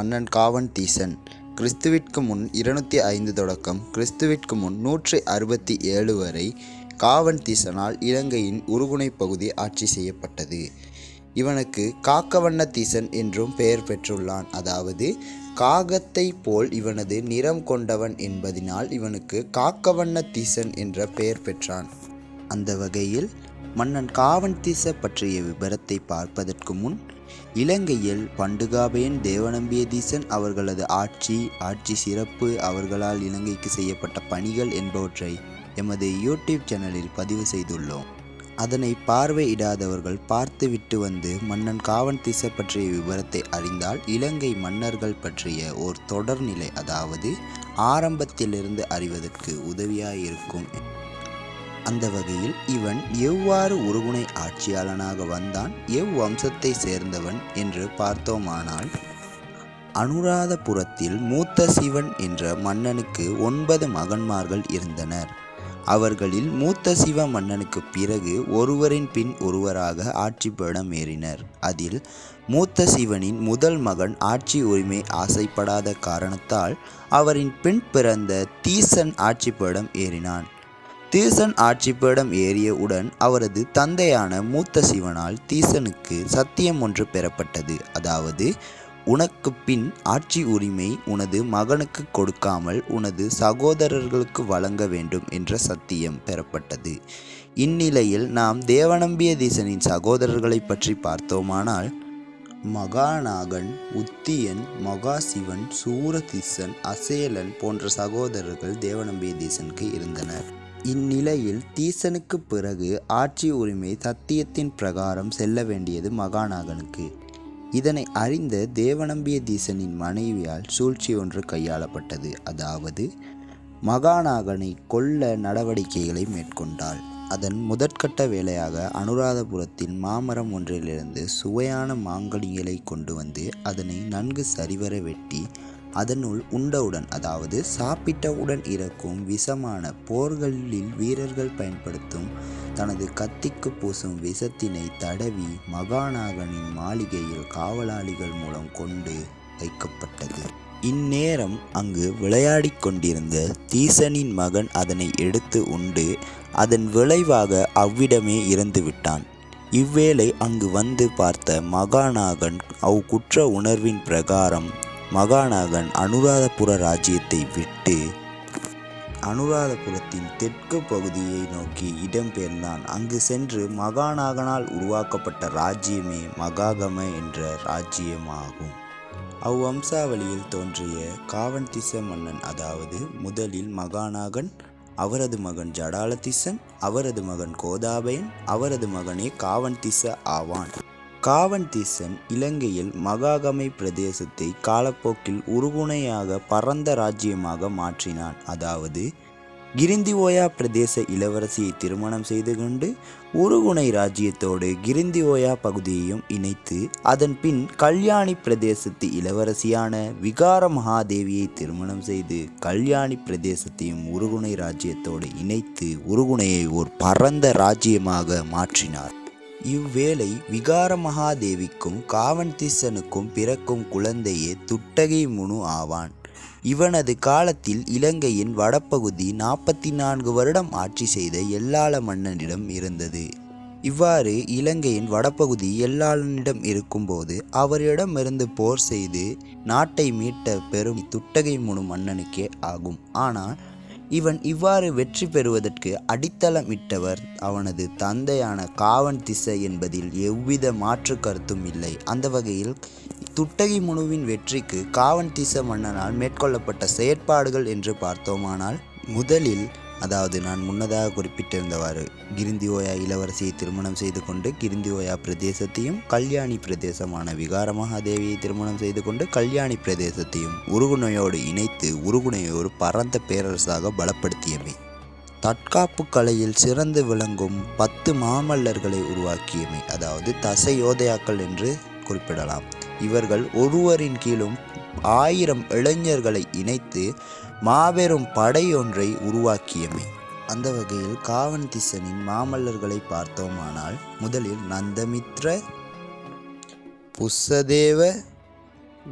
மன்னன் காவன்தீசன் கிறிஸ்துவிற்கு முன் 205 தொடக்கம் கிறிஸ்துவிற்கு முன் 167 வரை காவன்தீசனால் இலங்கையின் உருகுணை பகுதி ஆட்சி செய்யப்பட்டது. இவனுக்கு காக்கவண்ணதீசன் என்றும் பெயர் பெற்றுள்ளான். அதாவது காகத்தை போல் இவனது நிறம் கொண்டவன் என்பதினால் இவனுக்கு காக்கவண்ணதீசன் என்ற பெயர் பெற்றான். அந்த வகையில் மன்னன் காவன்தீச பற்றிய விபரத்தை பார்ப்பதற்கு முன் இலங்கையில் பண்டுகாபயன் தேவநம்பியதீசன் அவர்களது ஆட்சி சிறப்பு, அவர்களால் இலங்கைக்கு செய்யப்பட்ட பணிகள் என்பவற்றை எமது யூடியூப் சேனலில் பதிவு செய்துள்ளோம். அதனை பார்வையிடாதவர்கள் பார்த்துவிட்டு வந்து மன்னன் காவன்தீச பற்றிய விவரத்தை அறிந்தால் இலங்கை மன்னர்கள் பற்றிய ஓர் தொடர்நிலை, அதாவது ஆரம்பத்திலிருந்து அறிவதற்கு உதவியாயிருக்கும். அந்த வகையில் இவன் எவ்வாறு உருகுணை ஆட்சியாளனாக வந்தான், எவ்வம்சத்தை சேர்ந்தவன் என்று பார்த்தோமானால், அனுராதபுரத்தில் மூத்த சிவன் என்ற மன்னனுக்கு 9 மகன்மார்கள் இருந்தனர். அவர்களில் மூத்த சிவ மன்னனுக்கு பிறகு ஒருவரின் பின் ஒருவராக ஆட்சி பீடம் ஏறினர். அதில் மூத்த சிவனின் முதல் மகன் ஆட்சி உரிமை ஆசைப்படாத காரணத்தால் அவரின் பின் பிறந்த தீசன் ஆட்சி பீடம் ஏறினான். தீசன் ஆட்சி பீடம் ஏறியவுடன் அவரது தந்தையான மூத்த சிவனால் தீசனுக்கு சத்தியம் ஒன்று பெறப்பட்டது. அதாவது, உனக்கு பின் ஆட்சி உரிமை உனது மகனுக்கு கொடுக்காமல் உனது சகோதரர்களுக்கு வழங்க வேண்டும் என்ற சத்தியம் பெறப்பட்டது. இந்நிலையில் நாம் தேவநம்பியதீசனின் சகோதரர்களை பற்றி பார்த்தோமானால், மகாநாகன், உத்தியன், மகாசிவன், சூரதிசன், அசேலன் போன்ற சகோதரர்கள் தேவநம்பியதீசனுக்கு இருந்தனர். இந்நிலையில் தீசனுக்கு பிறகு ஆட்சி உரிமை சத்தியத்தின் பிரகாரம் செல்ல வேண்டியது மகாநாகனுக்கு. இதனை அறிந்த தேவநம்பியதீசனின் மனைவியால் சூழ்ச்சி ஒன்று கையாளப்பட்டது. அதாவது, மகாநாகனை கொல்ல நடவடிக்கைகளை மேற்கொண்டாள். அதன் முதற்கட்ட வேலையாக அனுராதபுரத்தில் மாமரம் ஒன்றிலிருந்து சுவையான மாங்கனிகளை கொண்டு வந்து அதனை நன்கு சரிவர வெட்டி அதனுள் உண்டவுடன், அதாவது சாப்பிட்டவுடன் இறக்கும் விஷமான, போர்களில் வீரர்கள் பயன்படுத்தும் தனது கத்திக்கு பூசும் விஷத்தினை தடவி மகாநாகனின் மாளிகையில் காவலாளிகள் மூலம் கொண்டு வைக்கப்பட்டது. இந்நேரம் அங்கு விளையாடிக் கொண்டிருந்த தீசனின் மகன் அதனை எடுத்து உண்டு அதன் விளைவாக அவ்விடமே இறந்து விட்டான். இவ்வேளை அங்கு வந்து பார்த்த மகாநாகன் குற்ற உணர்வின் பிரகாரம் மகாநாகன் அனுராதபுர ராஜ்யத்தை விட்டு அனுராதபுரத்தின் தெற்கு பகுதியை நோக்கி இடம்பெயர்ந்தான். அங்கு சென்று மகாநாகனால் உருவாக்கப்பட்ட ராஜ்யமே மகாகம என்ற ராஜ்யமாகும். அவ்வம்சாவளியில் தோன்றிய காவன்தீச மன்னன், அதாவது முதலில் மகாநாகன், அவரது மகன் ஜடாலதீசன், அவரது மகன் கோதாபயன், அவரது மகனே காவன்தீச ஆவான். காவன்தீசன் இலங்கையில் மகாகமை பிரதேசத்தை காலப்போக்கில் உருகுணையாக பரந்த ராஜ்யமாக மாற்றினான். அதாவது, கிரிந்திஓயா பிரதேச இளவரசியை திருமணம் செய்து கொண்டு உருகுணை ராஜ்யத்தோடு கிரிந்திஓயா பகுதியையும் இணைத்து அதன் பின் கல்யாணி பிரதேசத்து இளவரசியான விகார மகாதேவியை திருமணம் செய்து கல்யாணி பிரதேசத்தையும் உருகுணை ராஜ்யத்தோடு இணைத்து உருகுணையை ஒரு பரந்த ராஜ்யமாக மாற்றினார். இவ்வேளை விகார மகாதேவிக்கும் காவன்தீசனுக்கும் பிறக்கும் குழந்தையே துட்டகை முனு ஆவான். இவனது காலத்தில் இலங்கையின் வடபகுதி 44 வருடம் ஆட்சி செய்த எல்லாள மன்னனிடம் இருந்தது. இவ்வாறு இலங்கையின் வடபகுதி எல்லாளனிடம் இருக்கும்போது அவரிடமிருந்து போர் செய்து நாட்டை மீட்ட பெரும் துட்டகை முனு மன்னனுக்கே ஆகும். ஆனால் இவன் இவ்வாறு வெற்றி பெறுவதற்கு அடித்தளமிட்டவர் அவனது தந்தையான காவன்திச என்பதில் எவ்வித மாற்று கருத்தும் இல்லை. அந்த வகையில் துட்டகை முனுவின் வெற்றிக்கு காவன்தீச மன்னனால் மேற்கொள்ளப்பட்ட செயற்பாடுகள் என்று பார்த்தோமானால், முதலில், அதாவது நான் முன்னதாக குறிப்பிட்டிருந்தவாறு, கிரிந்திஓயா இளவரசியை திருமணம் செய்து கொண்டு கிரிந்திஓயா பிரதேசத்தையும் கல்யாணி பிரதேசமான விகார மகாதேவியை திருமணம் செய்து கொண்டு கல்யாணி பிரதேசத்தையும் உருகுணையோடு இணைத்து உருகுணையை ஒரு பரந்த பேரரசாக பலப்படுத்தியமை. தற்காப்பு கலையில் சிறந்து விளங்கும் 10 மாமல்லர்களை உருவாக்கியமை, அதாவது தசயோதயாக்கள் என்று குறிப்பிடலாம். இவர்கள் ஒருவரின் கீழும் 1000 இளைஞர்களை இணைத்து மாபெரும் படையொன்றை உருவாக்கியமை. அந்த வகையில் காவன்தீசனின் மாமல்லர்களை பார்த்தோமானால், முதலில் நந்தமித்ர, புஸ்ஸதேவ,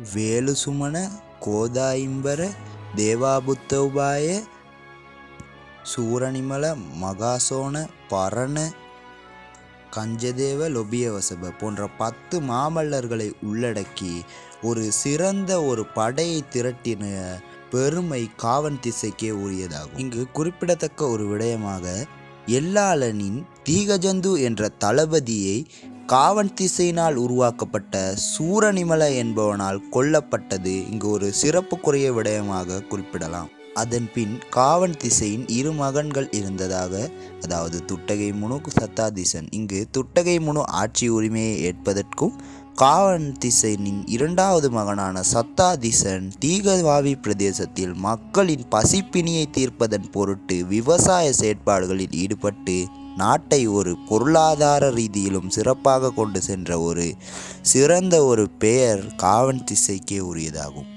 வேலுசுமன கோதாயிம்பர தேவாபுத்தௌபாய சூரனிமல மகாசோன பரண கஞ்சதேவ லொபியவசப போன்ற 10 மாமல்லர்களை உள்ளடக்கி ஒரு சிறந்த ஒரு படையை திரட்டின பெருமை காவன் திசைக்கே உரியதாகும். இங்கு குறிப்பிடத்தக்க ஒரு விடயமாக எல்லாளனின் தீகஜந்து என்ற தளபதியை காவன் திசையினால் உருவாக்கப்பட்ட சூரனிமல என்பவனால் கொல்லப்பட்டது இங்கு ஒரு சிறப்புக்குரிய விடயமாக குறிப்பிடலாம். அதன் பின் காவன் திசையின் 2 மகன்கள் இருந்ததாக, அதாவது துட்டகைமுனு சத்தாதிசன். இங்கு துட்டகைமுனு ஆட்சி உரிமையை ஏற்பதற்கும் காவன் திசையின் 2வது மகனான சத்தாதிசன் தீகவாவி பிரதேசத்தில் மக்களின் பசிப்பினியை தீர்ப்பதன் பொருட்டு விவசாய செயற்பாடுகளில் ஈடுபட்டு நாட்டை ஒரு பொருளாதார ரீதியிலும் சிறப்பாக கொண்டு சென்ற ஒரு சிறந்த ஒரு பெயர் காவன் திசைக்கே உரியதாகும்.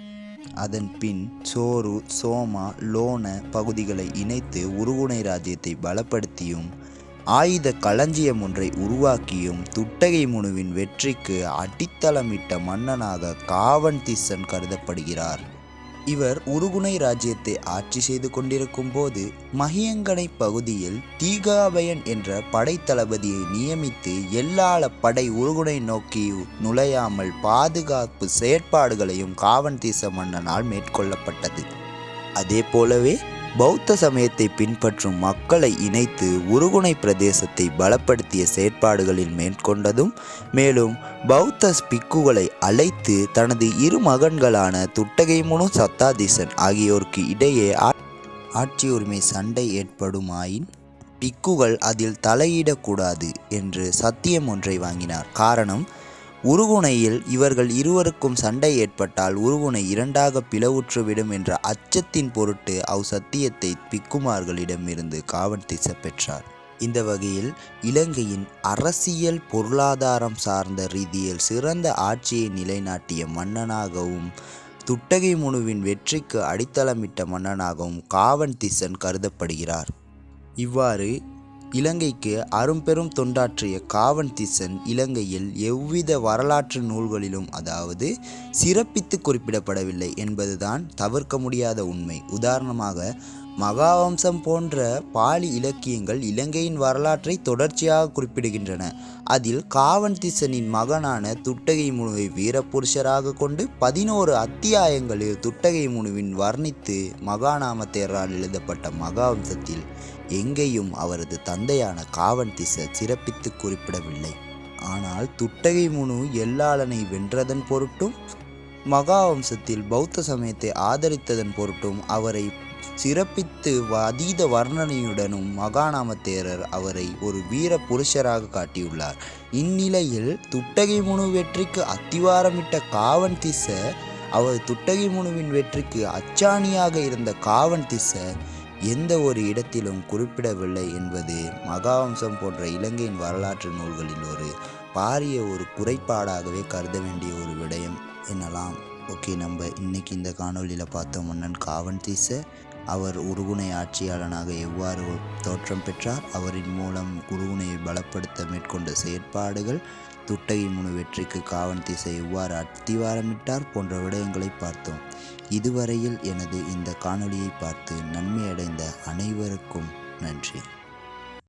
அதன் பின் சோரு, சோமா, லோன பகுதிகளை இணைத்து உருகுணை ராஜ்யத்தை பலப்படுத்தியும் ஆயுத களஞ்சியம் ஒன்றை உருவாக்கியும் துட்டகைமுனுவின் வெற்றிக்கு அடித்தளமிட்ட மன்னனாக காவன் திசன் கருதப்படுகிறார். இவர் உருகுணை ராஜ்யத்தை ஆட்சி செய்து கொண்டிருக்கும் போது மகியங்கனை பகுதியில் தீகாபயன் என்ற படைத்தளபதியை நியமித்து எல்லாள படை உருகுணை நோக்கி நுழையாமல் பாதுகாப்பு செயற்பாடுகளையும் காவன் திச மன்னனால் மேற்கொள்ளப்பட்டது. அதே போலவே பௌத்த சமயத்தை பின்பற்றும் மக்களை இணைத்து உருகுணை பிரதேசத்தை பலப்படுத்திய செயற்பாடுகளில் மேற்கொண்டதும், மேலும் பௌத்த பிக்குகளை அழைத்து தனது 2 மகன்களான துட்டகைமுனு சத்தாதிசன் ஆகியோருக்கு இடையே ஆட்சி உரிமை சண்டை ஏற்படுமாயின் பிக்குகள் அதில் தலையிடக்கூடாது என்று சத்தியம் ஒன்றை வாங்கினார். காரணம், உருகுணையில் இவர்கள் இருவருக்கும் சண்டை ஏற்பட்டால் உருகுணை 2ஆக பிளவுற்றுவிடும் என்ற அச்சத்தின் பொருட்டு சத்தியத்தை பிக்குமார்களிடமிருந்து காவன் திச பெற்றார். இந்த வகையில் இலங்கையின் அரசியல் பொருளாதாரம் சார்ந்த ரீதியில் சிறந்த ஆட்சியை நிலைநாட்டிய மன்னனாகவும் துட்டகைமுனுவின் வெற்றிக்கு அடித்தளமிட்ட மன்னனாகவும் காவன் திசன் கருதப்படுகிறார். இவ்வாறு இலங்கைக்கு அரும்பெரும் தொண்டாற்றிய காவன் திசன் இலங்கையில் எவ்வித வரலாற்று நூல்களிலும், அதாவது சிறப்பித்து குறிப்பிடப்படவில்லை என்பதுதான் தவிர்க்க முடியாத உண்மை. உதாரணமாக மகாவம்சம் போன்ற பாலி இலக்கியங்கள் இலங்கையின் வரலாற்றை தொடர்ச்சியாக குறிப்பிடுகின்றன. அதில் காவன் திசனின் மகனான துட்டகைமுனுவை வீரபுருஷராக கொண்டு 11 அத்தியாயங்களில் துட்டகைமுனுவின் வர்ணித்து மகாநாம தேரரால் எழுதப்பட்ட மகாவம்சத்தில் எங்கேயும் அவரது தந்தையான காவன் திச சிறப்பித்து குறிப்பிடவில்லை. ஆனால் துட்டகைமுனு எல்லாளனை வென்றதன் பொருட்டும் மகாவம்சத்தில் பௌத்த சமயத்தை ஆதரித்ததன் பொருட்டும் அவரை சிறப்பித்து அதீத வர்ணனையுடனும் மகாநாம தேரர் அவரை ஒரு வீர புருஷராக காட்டியுள்ளார். இந்நிலையில் துட்டகைமுனு வெற்றிக்கு அத்திவாரமிட்ட காவன் திச அவர் துட்டகைமுனுவின் வெற்றிக்கு அச்சாணியாக இருந்த காவன் திச எந்த ஒரு இடத்திலும் குறிப்பிடவில்லை என்பது மகாவம்சம் போன்ற இலங்கையின் வரலாற்று நூல்களில் ஒரு பாரிய ஒரு குறைபாடாகவே கருத வேண்டிய ஒரு விடயம் எனலாம். ஓகே, நம்ம இன்னைக்கு இந்த காணொலியில் பார்த்த மன்னன் காவன் திச அவர் உருகுணை ஆட்சியாளனாக எவ்வாறு தோற்றம் பெற்றார், அவரின் மூலம் உருகுணையை பலப்படுத்த மேற்கொண்ட செயற்பாடுகள், துட்டகைமுனு வெற்றிக்கு காவன் திசை எவ்வாறு அத்திவாரமிட்டார் போன்ற விடயங்களை பார்த்தோம். இதுவரையில் எனது இந்த காணொளியை பார்த்து நன்மை அடைந்த அனைவருக்கும் நன்றி.